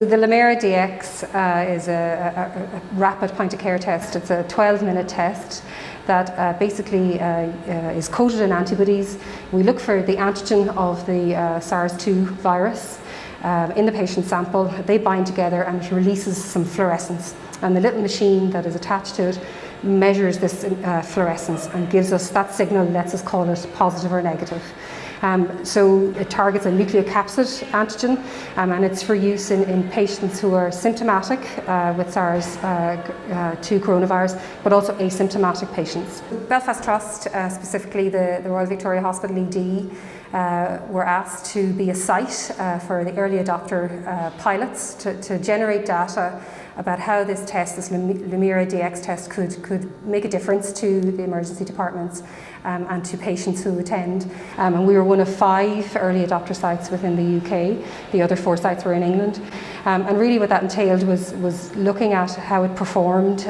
The Lumira DX is a rapid point-of-care test. It's a 12-minute test that basically is coated in antibodies. We look for the antigen of the SARS-2 virus in the patient sample. They bind together and it releases some fluorescence. And the little machine that is attached to it measures this fluorescence and gives us that signal, lets us call it positive or negative. So it targets a nucleocapsid antigen and it's for use in patients who are symptomatic with SARS-2 coronavirus, but also asymptomatic patients. Belfast Trust, specifically the Royal Victoria Hospital ED, were asked to be a site for the early adopter pilots to generate data about how this test, this Lumira DX test, could make a difference to the emergency departments and to patients who attend. And we were one of 5 early adopter sites within the UK. The other 4 sites were in England. And really what that entailed was looking at how it performed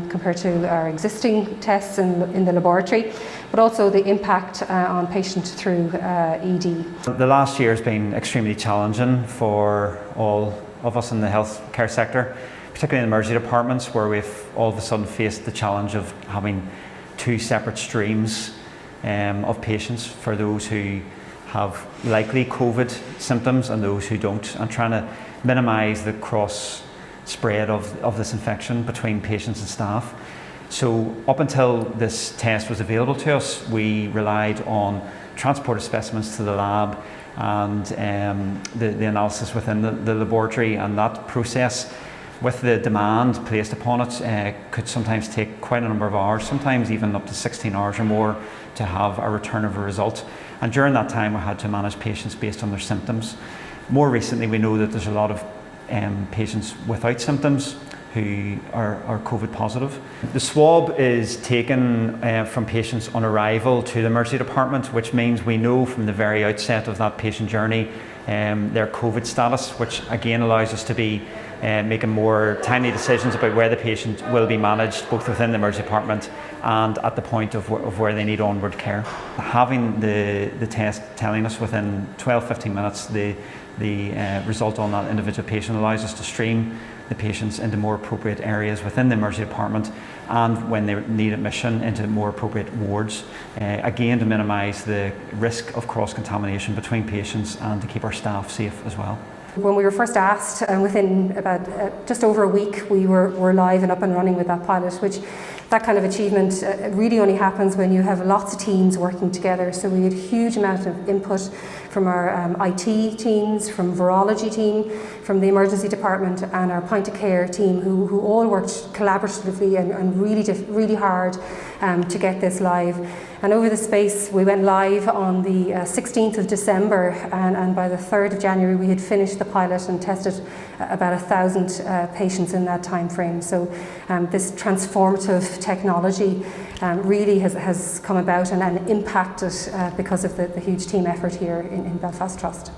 compared to our existing tests in the laboratory, but also the impact on patients through ED. The last year has been extremely challenging for all of us in the healthcare sector, particularly in the emergency departments, where we've all of a sudden faced the challenge of having 2 separate streams of patients for those who have likely COVID symptoms and those who don't, and trying to minimise the cross spread of this infection between patients and staff. So up until this test was available to us, we relied on transported specimens to the lab and the analysis within the laboratory, and that process, with the demand placed upon it, could sometimes take quite a number of hours, sometimes even up to 16 hours or more to have a return of a result. And during that time we had to manage patients based on their symptoms. More recently we know that there's a lot of patients without symptoms who are COVID positive. The swab is taken from patients on arrival to the emergency department, which means we know from the very outset of that patient journey their COVID status, which again allows us to be making more timely decisions about where the patient will be managed, both within the emergency department and at the point of where they need onward care. Having the test telling us within 12-15 minutes the result on that individual patient allows us to stream the patients into more appropriate areas within the emergency department, and when they need admission, into more appropriate wards, again to minimise the risk of cross-contamination between patients and to keep our staff safe as well. When we were first asked, within about just over a week, we were live and up and running with that pilot, which that kind of achievement really only happens when you have lots of teams working together. So we had a huge amount of input from our IT teams, from virology team, from the emergency department and our point of care team, who all worked collaboratively and really hard to get this live. And over the space, we went live on the 16th of December, and by the 3rd of January we had finished the pilot and tested about 1,000 patients in that time frame. So this transformative technology really has come about and impacted because of the huge team effort here in Belfast Trust.